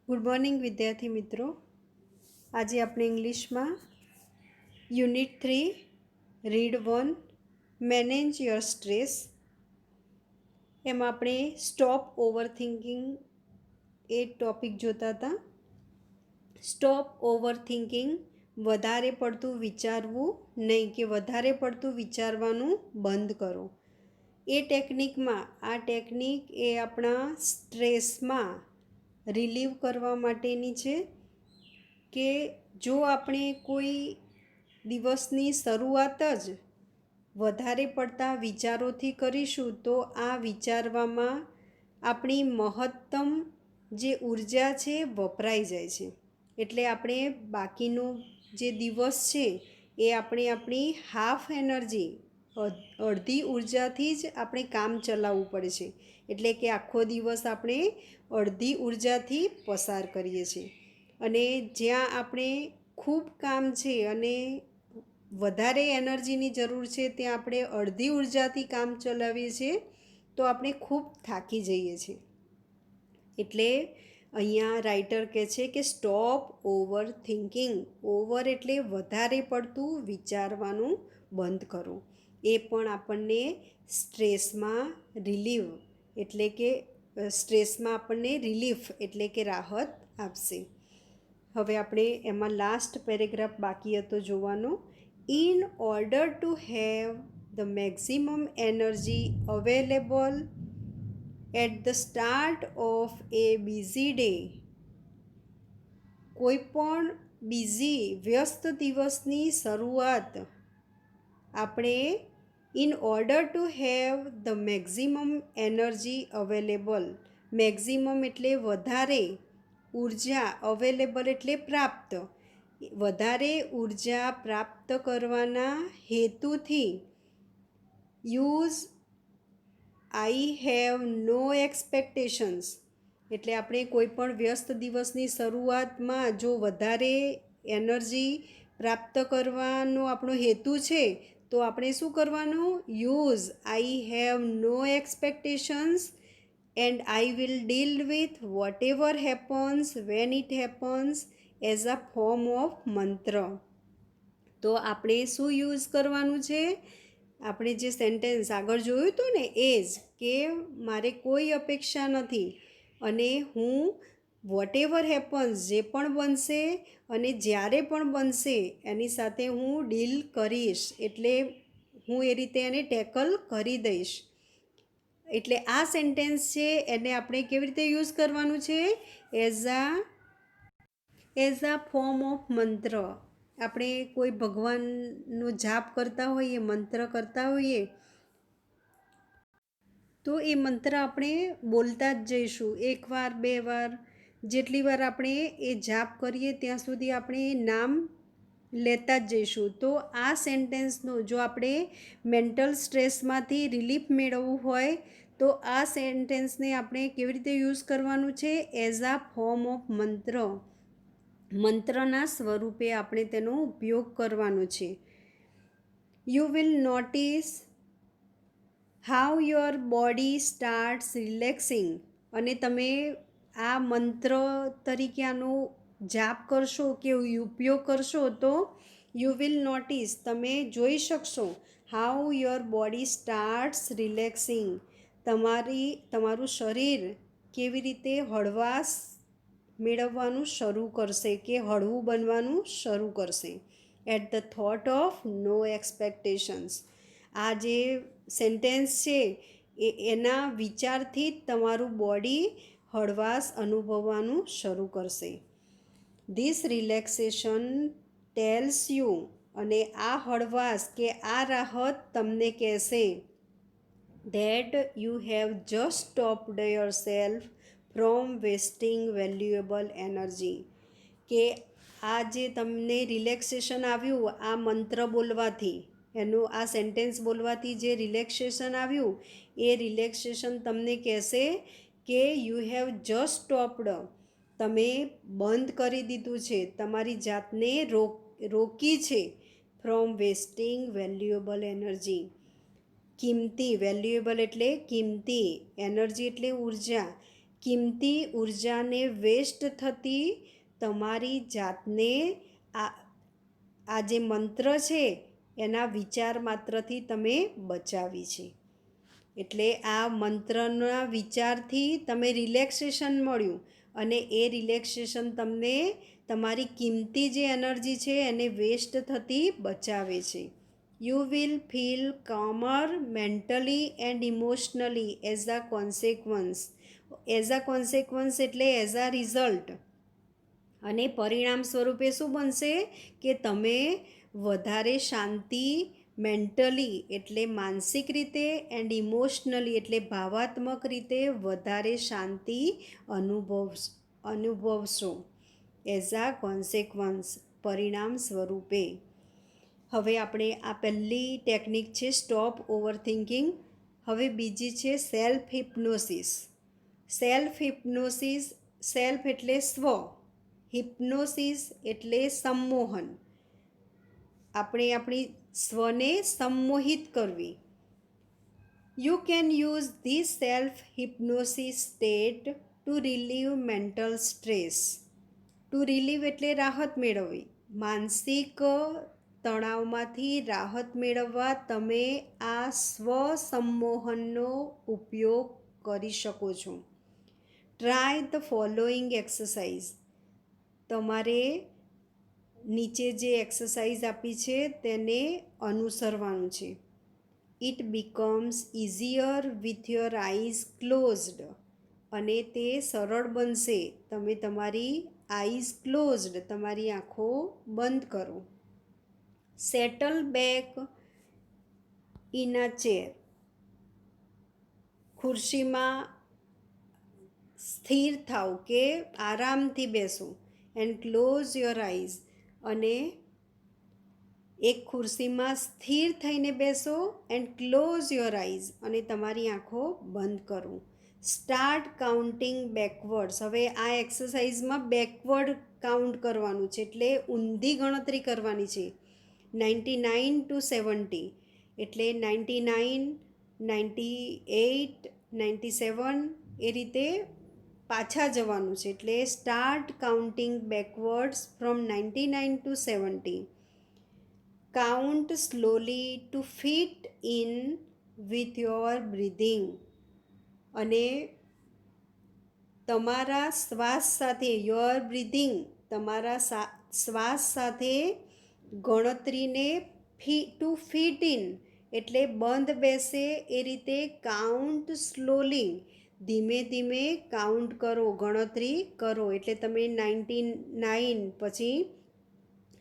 Good morning વિદ્યાર્થી મિત્રો. આજે આપણે ઇંગ્લિશમાં unit 3 read 1 manage your stress એમાં આપણે સ્ટોપ ઓવર થિંકિંગ એ ટૉપિક જોતા હતા. સ્ટોપ ઓવર થિંકિંગ વધારે પડતું વિચારવું નહીં કે વધારે પડતું વિચારવાનું બંધ કરો. એ ટેકનિકમાં આ ટેકનિક એ આપણા સ્ટ્રેસમાં રિલીવ કરવા માટેની છે કે જો આપણે કોઈ દિવસની શરૂઆત જ વધારે પડતા વિચારોથી કરીશું તો આ વિચારવામાં આપણી મહત્તમ જે ઉર્જા છે વપરાઈ જાય છે. એટલે આપણે બાકીનો જે દિવસ છે એ આપણે આપણી હાફ એનર્જી અડધી ઉર્જાથી જ આપણે કામ ચલાવવું પડે છે. એટલે કે આખો દિવસ આપણે અડધી ઉર્જાથી પસાર કરીએ છીએ અને જ્યાં આપણે ખૂબ કામ છે અને વધારે એનર્જીની જરૂર છે ત્યાં આપણે અડધી ઉર્જાથી કામ ચલાવીએ છીએ તો આપણે ખૂબ થાકી જઈએ છીએ. એટલે અહીંયા રાઇટર કહે છે કે સ્ટોપ ઓવર થિંકિંગ. ઓવર એટલે વધારે પડતું વિચારવાનું બંધ કરો. એ પણ આપણને સ્ટ્રેસમાં રિલીફ એટલે કે રાહત આપશે. હવે આપણે એમાં લાસ્ટ પેરેગ્રાફ બાકી હતો જોવાનો. In order to have the maximum energy available at the start of a busy day. કોઈ પણ વ્યસ્ત દિવસની શરૂઆત આપણે in order to have the maximum energy available. Maximum એટલે વધારે ઉર્જા, અવેલેબલ એટલે પ્રાપ્ત. વધારે ઉર્જા પ્રાપ્ત કરવાના હેતુથી use I have no expectations. એટલે આપણે કોઈ પણ વ્યસ્ત દિવસની શરૂઆતમાં જો વધારે એનર્જી પ્રાપ્ત કરવાનો આપણો હેતુ છે તો આપણે શું કરવાનું? Use I have no expectations and I will deal with whatever happens when it happens as a form of mantra. તો આપણે શું યુઝ કરવાનું છે? આપણે જે સેન્ટેન્સ આગળ જોયું હતું ને એ જ કે મારે કોઈ અપેક્ષા નથી અને હું વોટ એવર હેપન્સ જે પણ બનશે અને જ્યારે પણ બનશે એની સાથે હું ડીલ કરીશ. એટલે હું એ રીતે એને ટેકલ કરી દઈશ. એટલે આ સેન્ટેન્સ છે એને આપણે કેવી રીતે યુઝ કરવાનું છે? એઝ અ ફોર્મ ઓફ મંત્ર. આપણે કોઈ ભગવાનનો જાપ કરતા હોઈએ, મંત્ર કરતા હોઈએ તો એ મંત્ર આપણે બોલતા જ જઈશું. એકવાર, બે વાર, જેટલી વાર આપણે એ જાપ કરીએ ત્યાં સુધી આપણે એ નામ લેતા જ જઈશું. તો આ સેન્ટેન્સનો જો આપણે મેન્ટલ સ્ટ્રેસમાંથી રિલીફ મેળવવું હોય તો આ સેન્ટેન્સને આપણે કેવી રીતે યુઝ કરવાનું છે? એઝ અ ફોર્મ ઓફ મંત્ર. મંત્રના સ્વરૂપે આપણે તેનો ઉપયોગ કરવાનો છે. You will notice how your body starts relaxing. અને તમે આ મંત્ર તરીકે આનો જાપ કરશો કે ઉપયોગ કરશો તો યુ વિલ નોટિસ તમે જોઈ શકશો how your body starts relaxing. તમારું શરીર કેવી રીતે હળવાશ મેળવવાનું શરૂ કરશે કે હળવું બનવાનું શરૂ કરશે. At the thought of no expectations. આ જે સેન્ટેન્સ છે એના વિચારથી જ તમારું બોડી હળવાશ અનુભવવાનું શરૂ કરશે. This relaxation tells you. અને આ હળવાશ કે આ રાહત તમને કહેશે that you have just stopped yourself from wasting valuable energy. કે આ જે તમને રિલેક્સેશન આવ્યું આ મંત્ર બોલવાથી, એનું આ સેન્ટેન્સ બોલવાથી જે રિલેક્સેશન આવ્યું એ રિલેક્સેશન તમને કહેશે કે યુ હેવ જસ્ટ સ્ટોપ્ડ. તમે બંધ કરી દીધું છે, તમારી જાતને રોકી છે ફ્રોમ વેસ્ટિંગ વેલ્યુએબલ એનર્જી. કિંમતી, વેલ્યુએબલ એટલે કિંમતી, એનર્જી એટલે ઉર્જા, કિંમતી ઉર્જાને વેસ્ટ થતી તમારી જાતને આ જે મંત્ર છે એના વિચાર માત્રથી તમે બચાવી છે. એટલે આ મંત્રના વિચારથી તમે રિલેક્સેશન મળ્યું અને એ રિલેક્સેશન તમને તમારી કિંમતી જે એનર્જી છે એને વેસ્ટ થતી બચાવે છે. You will feel calmer mentally and emotionally as a consequence. As a consequence એટલે એઝ અ રિઝલ્ટ. અને પરિણામ સ્વરૂપે શું બનશે કે તમે વધારે શાંતિ મેન્ટલી એટલે માનસિક રીતે એન્ડ ઇમોશનલી એટલે ભાવાત્મક રીતે વધારે શાંતિ અનુભવશો એઝ અ કોન્સિક્વન્સ પરિણામ સ્વરૂપે. હવે આપણે આ પહેલી ટેકનિક છે સ્ટોપ ઓવરથિંકિંગ. હવે બીજી છે સેલ્ફ હિપ્નોસિસ. સેલ્ફ એટલે સ્વ, હિપ્નોસિસ એટલે સંમોહન. આપણે આપણી સ્વને સંમોહિત કરવી. You can use this self hypnosis state to relieve mental stress. To relieve એટલે રાહત મેળવવી. માનસિક તણાવમાંથી રાહત મેળવવા તમે આ સ્વ સંમોહનનો ઉપયોગ કરી શકો છો. Try the following exercise. તમારે નીચે જે એક્સરસાઇઝ આપી છે તેને અનુસરવાનું છે. It becomes easier with your eyes closed. અને તે સરળ બનશે તમે તમારી આઈઝ ક્લોઝડ તમારી આંખો બંધ કરો. Settle back in a chair. ખુરશીમાં સ્થિર થાવ કે આરામથી બેસો. And close your eyes. અને એક ખુરશીમાં સ્થિર થઈને બેસો એન્ડ ક્લોઝ યોર આઈઝ અને તમારી આંખો બંધ કરો. Start counting backwards. હવે આ એક્સરસાઇઝમાં બેકવર્ડ કાઉન્ટ કરવાનું છે એટલે ઊંધી ગણતરી કરવાની છે. 99 to 70 એટલે 99, 98, 97 એ રીતે પાછા જવાનું છે. એટલે start counting backwards from 99 to 70. Count slowly to fit in with your breathing. અને તમારા શ્વાસ સાથે યોર બ્રીધિંગ તમારા શ્વાસ સાથે ગણતરીને ટુ ફિટ ઇન એટલે બંધ બેસે એ રીતે કાઉન્ટ સ્લોલી ધીમે ધીમે કાઉન્ટ કરો, ગણતરી કરો. એટલે તમે 99 પછી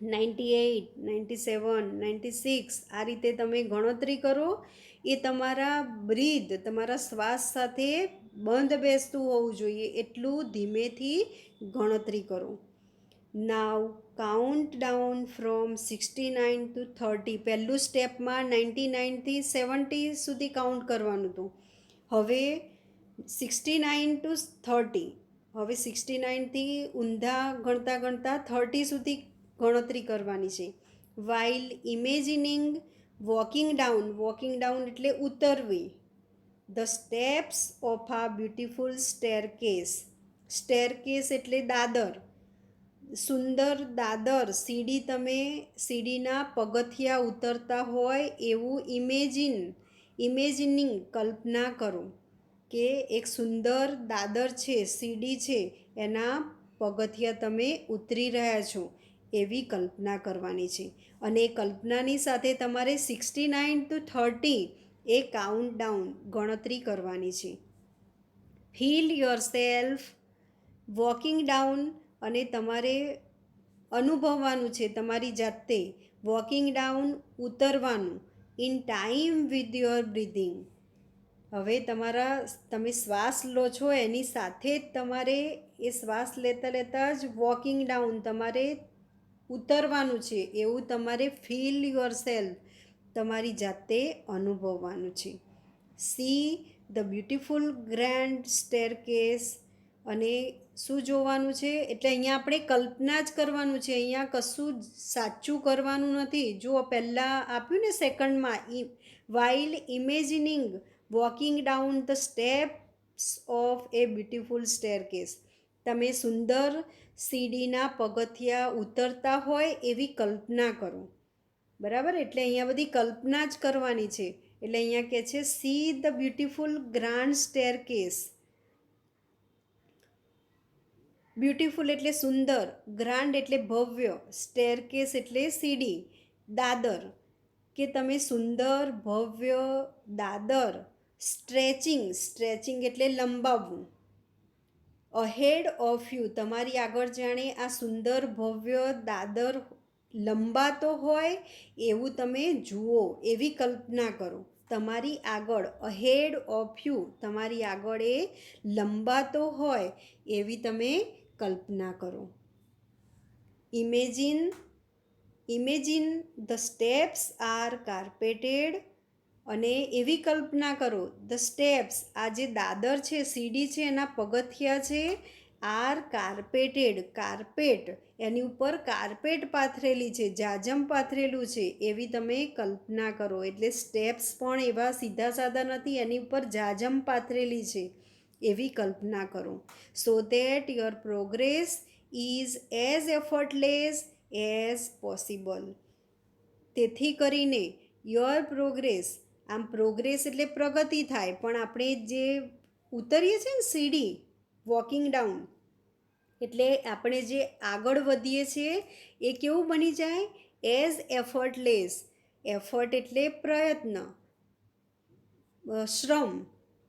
98, 97, 96 આ રીતે તમે ગણતરી કરો. એ તમારા તમારા શ્વાસ સાથે બંધ બેસતું હોવું જોઈએ એટલું ધીમેથી ગણતરી કરો. નાવ કાઉન્ટ ડાઉન ફ્રોમ 69 to 30. પહેલું સ્ટેપમાં 99થી 70 સુધી કાઉન્ટ કરવાનું હતું. હવે 69 to 30. હવે 69થી ઊંધા ગણતા ગણતા 30 સુધી ગણતરી કરવાની છે. વાઇલ ઇમેજિનિંગ વોકિંગ ડાઉન એટલે ઉતરવી. ધ સ્ટેપ્સ ઓફ આ બ્યુટિફુલ સ્ટેરકેસ એટલે દાદર. સુંદર દાદર સીડીના પગથિયા ઉતરતા હોય એવું ઇમેજિનિંગ કલ્પના કરો કે એક સુંદર દાદર છે, સીડી છે, એના પગથિયા તમે ઉતરી રહ્યા છો એવી કલ્પના કરવાની છે. અને એ કલ્પનાની સાથે તમારે 69 to 30 એ કાઉન્ટ ડાઉન ગણતરી કરવાની છે. Feel yourself walking down. અને તમારે અનુભવવાનું છે તમારી જાતે વોકિંગ ડાઉન ઉતરવાનું in time with your breathing. હવે તમે શ્વાસ લો છો એની સાથે જ તમારે એ શ્વાસ લેતા લેતા જ વોકિંગ ડાઉન તમારે ઉતરવાનું છે એવું તમારે ફીલ યોર સેલ્ફ તમારી જાતે અનુભવવાનું છે. See the beautiful grand staircase. અને શું જોવાનું છે એટલે અહીંયા આપણે કલ્પના જ કરવાનું છે. અહીંયા કશું સાચું કરવાનું નથી. જો પહેલાં આપ્યું ને સેકન્ડમાં while imagining walking down the step steps of a beautiful staircase. તમે સુંદર સીડીના પગથિયા ઉતરતા હોય એવી કલ્પના કરો. બરાબર, એટલે અહીંયા બધી કલ્પના જ કરવાની છે. એટલે અહીંયા કહે છે see the beautiful grand staircase. Beautiful એટલે સુંદર, ગ્રાન્ડ એટલે ભવ્ય, સ્ટેરકેસ એટલે સીડી, દાદર. કે તમે સુંદર ભવ્ય દાદર, સ્ટ્રેચિંગ એટલે લંબાવવું, અહેડ ઓફ યુ તમારી આગળ જાણે આ સુંદર ભવ્ય દાદર લંબાતો હોય એવું તમે જુઓ, એવી કલ્પના કરો. તમારી આગળ, અહેડ ઓફ યુ તમારી આગળ એ લંબાતો હોય એવી તમે કલ્પના કરો. Imagine the steps are carpeted. અને એવી કલ્પના કરો, ધ સ્ટેપ્સ આ જે દાદર છે, સીડી છે, એના પગથિયા છે, આર કાર્પેટેડ કાર્પેટ એની ઉપર કાર્પેટ પાથરેલી છે, જાજમ પાથરેલું છે એવી તમે કલ્પના કરો. એટલે સ્ટેપ્સ પણ એવા સીધા સાધા નથી, એની ઉપર જાજમ પાથરેલી છે એવી કલ્પના કરો. So that your progress is as effortless as possible. તેથી કરીને યોર પ્રોગ્રેસ, આમ પ્રોગ્રેસ એટલે પ્રગતિ થાય, પણ આપણે જે ઉતરીએ છીએ ને સીડી, વોકિંગ ડાઉન, એટલે આપણે જે આગળ વધીએ છીએ એ કેવું બની જાય, એઝ એફર્ટલેસ. એફર્ટ એટલે પ્રયત્ન, શ્રમ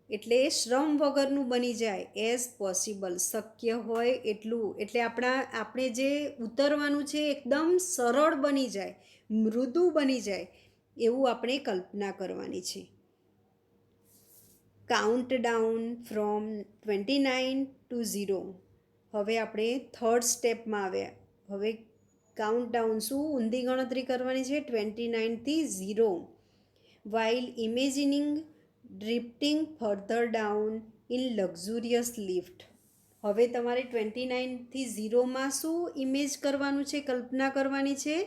એટલે શ્રમ વગરનું બની જાય, એઝ પોસિબલ શક્ય હોય એટલું. એટલે આપણે જે ઉતરવાનું છે એકદમ સરળ બની જાય, મૃદુ બની જાય એવું આપણે કલ્પના કરવાની છે. Count down from 29 to 0. હવે આપણે થર્ડ સ્ટેપમાં આવ્યા. હવે કાઉન્ટ ડાઉન શું, ઊંધી ગણતરી કરવાની છે 29 થી 0. While imagining drifting further down in luxurious lift. હવે તમારે 29 થી 0માં શું ઇમેજ કરવાનું છે, કલ્પના કરવાની છે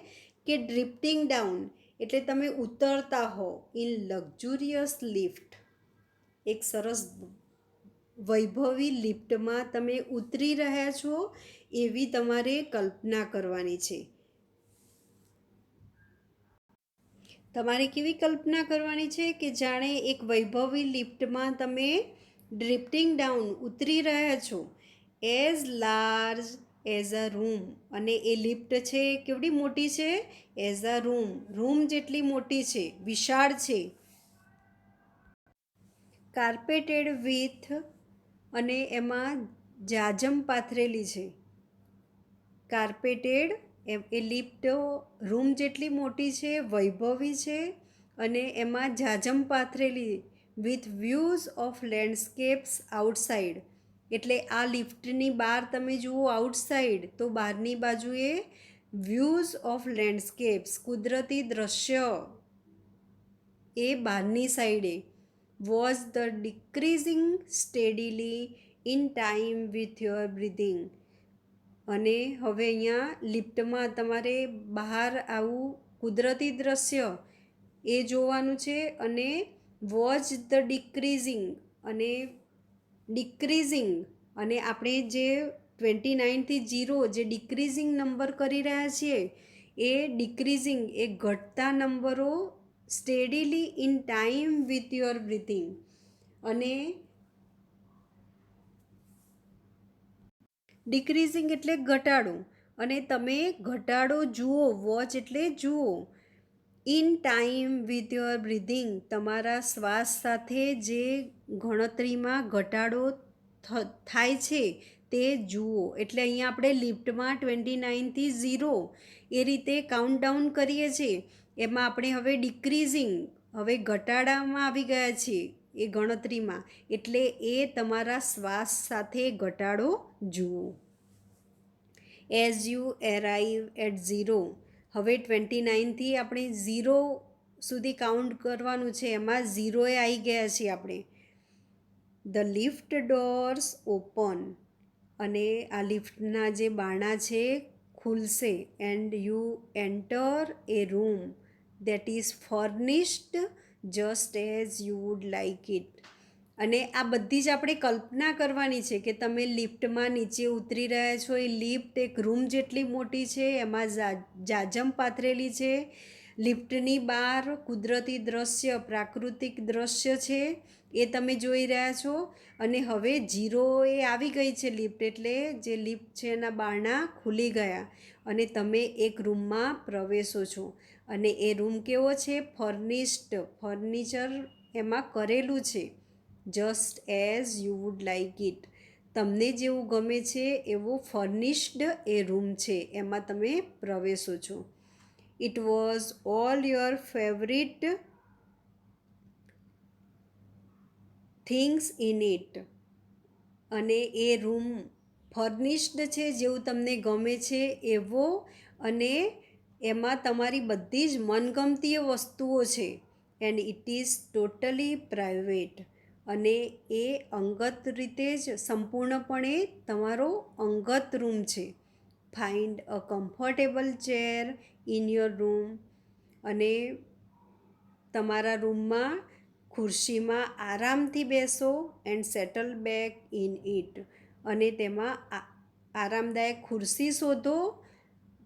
કે ડ્રિફ્ટિંગ ડાઉન એટલે તમે ઉતરતા હો, ઇન લક્ઝુરિયસ લિફ્ટ એક સરસ વૈભવી લિફ્ટમાં તમે ઉતરી રહ્યા છો એવી તમારે કલ્પના કરવાની છે. તમારે કેવી કલ્પના કરવાની છે કે જાણે એક વૈભવી લિફ્ટમાં તમે ડ્રિફ્ટિંગ ડાઉન ઉતરી રહ્યા છો, as large as a room. અને એ લિફ્ટ છે કેવડી મોટી છે, એઝ અ રૂમ જેટલી મોટી છે, વિશાળ છે. કાર્પેટેડ વિથ અને એમાં જાજમ પાથરેલી છે. કાર્પેટેડ એ લિફ્ટ રૂમ જેટલી મોટી છે, વૈભવી છે અને એમાં જાજમ પાથરેલી, with views of landscapes outside. એટલે આ લિફ્ટની બહાર તમે જુઓ આઉટસાઇડ, તો બહારની બાજુએ વ્યૂઝ ઓફ લેન્ડસ્કેપ્સ કુદરતી દ્રશ્ય એ બહારની સાઈડે. Was the decreasing steadily in time with your breathing. અને હવે અહીંયા લિફ્ટમાં તમારે બહાર આવું કુદરતી દ્રશ્ય એ જોવાનું છે. અને વોચ ધ ડિક્રીઝિંગ અને આપણે જે 29 થી 0 જે ડિક્રીઝિંગ નંબર કરી રહ્યા છીએ એ ડિક્રીઝિંગ એ ઘટતા નંબરો steadily in time with your breathing. અને ડિક્રીઝિંગ એટલે ઘટાડો, અને તમે ઘટાડો જુઓ, વોચ એટલે જુઓ, in time with your breathing તમારા શ્વાસ સાથે જે ગણતરીમાં ઘટાડો થાય છે તે જુઓ. એટલે અહીંયા આપણે લિફ્ટમાં 29 થી 0 એ રીતે કાઉન્ટડાઉન કરીએ છીએ, એમાં આપણે હવે ડિક્રીઝિંગ, હવે ઘટાડામાં આવી ગયા છીએ એ ગણતરીમાં, એટલે એ તમારા શ્વાસ સાથે ઘટાડો જુઓ. As you arrive at 0. હવે 29 થી આપણે 0 સુધી કાઉન્ટ કરવાનું છે, એમાં 0એ આવી ગયા છીએ આપણે. The lift doors open. અને આ લિફ્ટના જે બારણા છે ખુલશે. And you enter A room that is furnished just as you would like it. અને આ બધી જ આપણે કલ્પના કરવાની છે કે તમે લિફ્ટમાં નીચે ઉતરી રહ્યા છો. એ લિફ્ટ એક રૂમ જેટલી મોટી છે, એમાં જાજમ પાથરેલી છે. લિફ્ટની બહાર કુદરતી દ્રશ્ય, પ્રાકૃતિક દ્રશ્ય છે એ તમે જોઈ રહ્યા છો. અને હવે 0 એ આવી ગઈ છે લિફ્ટ, એટલે જે લિફ્ટ છે એના બારણા ખુલી ગયા અને તમે એક રૂમમાં પ્રવેશો છો. અને એ રૂમ કેવો છે? ફર્નિશ્ડ, ફર્નિચર એમાં કરેલું છે. Just as you would like it, તમને જેવું ગમે છે એવો ફર્નિશ્ડ એ રૂમ છે, એમાં તમે પ્રવેશો છો. It was all your favourite things in it. અને એ રૂમ ફર્નિશ્ડ છે, જેવું તમને ગમે છે એવો, અને એમાં તમારી બધી જ મનગમતી વસ્તુઓ છે. And it is totally private, અને એ અંગત રીતે જ સંપૂર્ણપણે તમારો અંગત રૂમ છે. Find a comfortable chair in your room. અને તમારા રૂમમાં ખુરશીમાં આરામથી બેસો. And settle back in it. અને તેમાં આરામદાયક ખુરશી શોધો.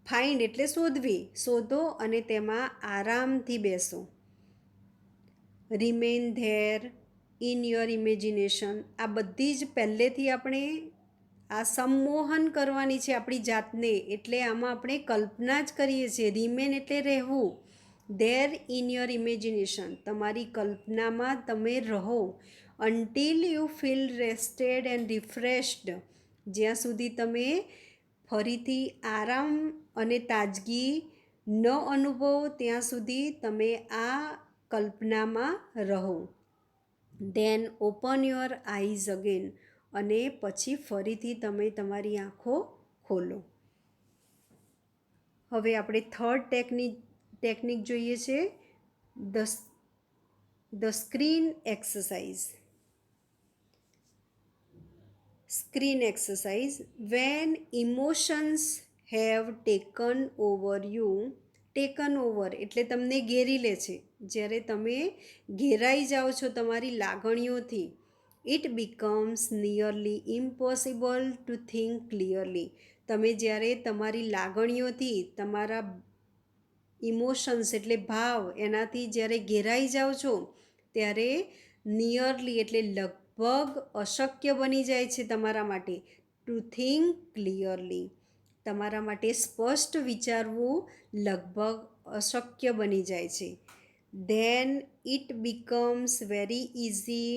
ફાઇન્ડ એટલે શોધવી, શોધો અને તેમાં આરામથી બેસો. Remain there in your imagination. આ બધી જ પહેલેથી આપણે આ સંમોહન કરવાની છે આપણી જાતને, એટલે આમાં આપણે કલ્પના જ કરીએ છીએ. રિમેન એટલે રહેવું. ધેર ઇન યોર ઇમેજિનેશન, તમારી કલ્પનામાં તમે રહો. Until you feel rested and refreshed, જ્યાં સુધી તમે ફરીથી આરામ અને તાજગી ન અનુભવો ત્યાં સુધી તમે આ કલ્પનામાં રહો. Then open your eyes again, અને પછી ફરીથી તમે તમારી આંખો ખોલો. હવે આપણે થર્ડ ટેકનિક જોઈએ છે, the screen exercise. Screen exercise. When emotions have taken over you. Taken over એટલે તમને ઘેરી લે છે. જ્યારે તમે ઘેરાઈ જાઓ છો તમારી લાગણીઓથી, it becomes nearly impossible to think clearly. તમે જ્યારે તમારી લાગણીઓથી, તમારા ઇમોશન્સ એટલે ભાવ, એનાથી જ્યારે ઘેરાઈ જાઓ છો ત્યારે નિયરલી એટલે લગભગ અશક્ય બની જાય છે તમારા માટે ટુ થિંક ક્લિયરલી. તમારા માટે સ્પષ્ટ વિચારવું લગભગ અશક્ય બની જાય છે. Then it becomes very easy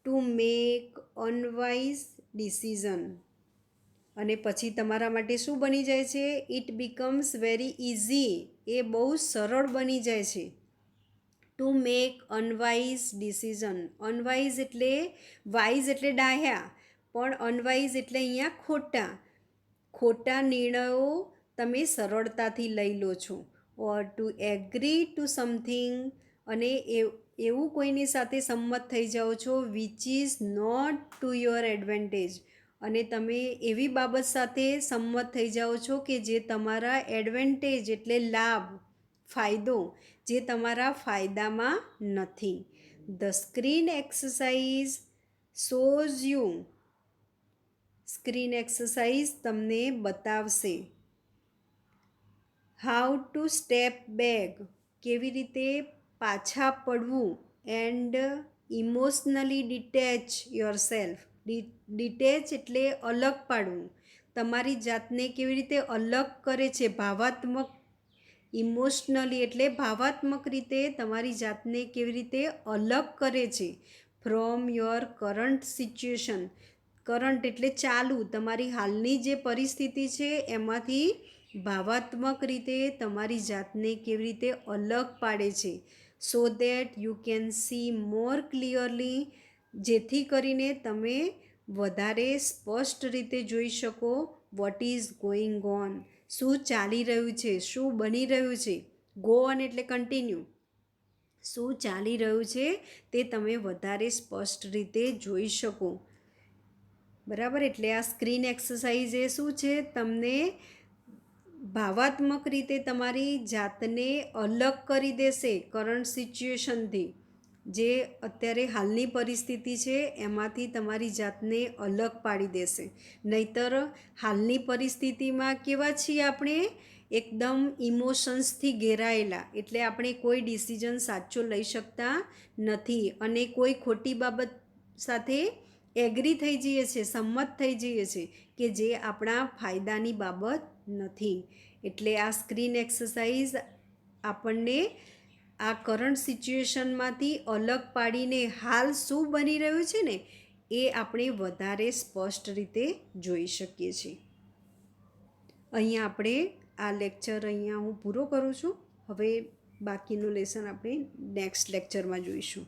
to make unwise decision. અને પછી તમારા માટે શું બની જાય છે? ઇટ બીકમ્સ વેરી ઇઝી, એ બહુ સરળ બની જાય છે. To make unwise decision. Unwise એટલે, વાઇઝ એટલે ડાહ્યા, પણ અનવાઇઝ એટલે અહીંયા ખોટા. ખોટા નિર્ણયો તમે સરળતાથી લઈ લો છો. Or to agree to something, અને એવું કોઈની સાથે સંમત થઈ જાઓ છો which is not to your advantage. અને તમે એવી બાબત સાથે સંમત થઈ જાઓ છો કે જે તમારા એડવાન્ટેજ એટલે લાભ, ફાયદો, જે તમારા ફાયદામાં નથી. The screen exercise shows you. Screen exercise તમને બતાવશે હાઉ ટુ સ્ટેપ બેક, કેવી રીતે પાછા પડવું. And emotionally detach yourself. Detach એટલે અલગ પાડવું. તમારી જાતને કેવી રીતે અલગ કરે છે ભાવાત્મક. ઇમોશનલી એટલે ભાવાત્મક રીતે તમારી જાતને કેવી રીતે અલગ કરે છે from your current situation. Current એટલે ચાલુ, તમારી હાલની જે પરિસ્થિતિ છે એમાંથી ભાવાત્મક રીતે તમારી જાતને કેવી રીતે અલગ પાડે છે. So that you can see more clearly, જેથી કરીને તમે વધારે સ્પષ્ટ રીતે જોઈ શકો વોટ ઇઝ ગોઈંગ ઓન, શું ચાલી રહ્યું છે, શું બની રહ્યું છે. ગો ઓન એટલે કન્ટિન્યુ. શું ચાલી રહ્યું છે તે તમે વધારે સ્પષ્ટ રીતે જોઈ શકો. બરાબર, એટલે આ સ્ક્રીન એક્સરસાઇઝ એ શું છે? તમને ભાવાત્મક રીતે તમારી જાતને અલગ કરી દેશે કરંટ સિચ્યુએશનથી. જે અત્યારે હાલની પરિસ્થિતિ છે એમાંથી તમારી જાતને અલગ પાડી દેશે. નહીતર હાલની પરિસ્થિતિમાં કેવા છીએ આપણે, એકદમ ઇમોશન્સથી ઘેરાયેલા, એટલે આપણે કોઈ ડિસિઝન સાચો લઈ શકતા નથી અને કોઈ ખોટી બાબત સાથે એગ્રી થઈ જઈએ છીએ, સંમત થઈ જઈએ છીએ કે જે આપણા ફાયદાની બાબત નથી. એટલે આ સ્ક્રીન એક્સરસાઇઝ આપણને આ કરંટ સિચ્યુએશનમાંથી અલગ પાડીને હાલ શું બની રહ્યું છે ને એ આપણે વધારે સ્પષ્ટ રીતે જોઈ શકીએ છીએ. અહીંયા આપણે આ લેક્ચર અહીંયા હું પૂરો કરું છું. હવે બાકીનું લેસન આપણે નેક્સ્ટ લેક્ચરમાં જોઈશું.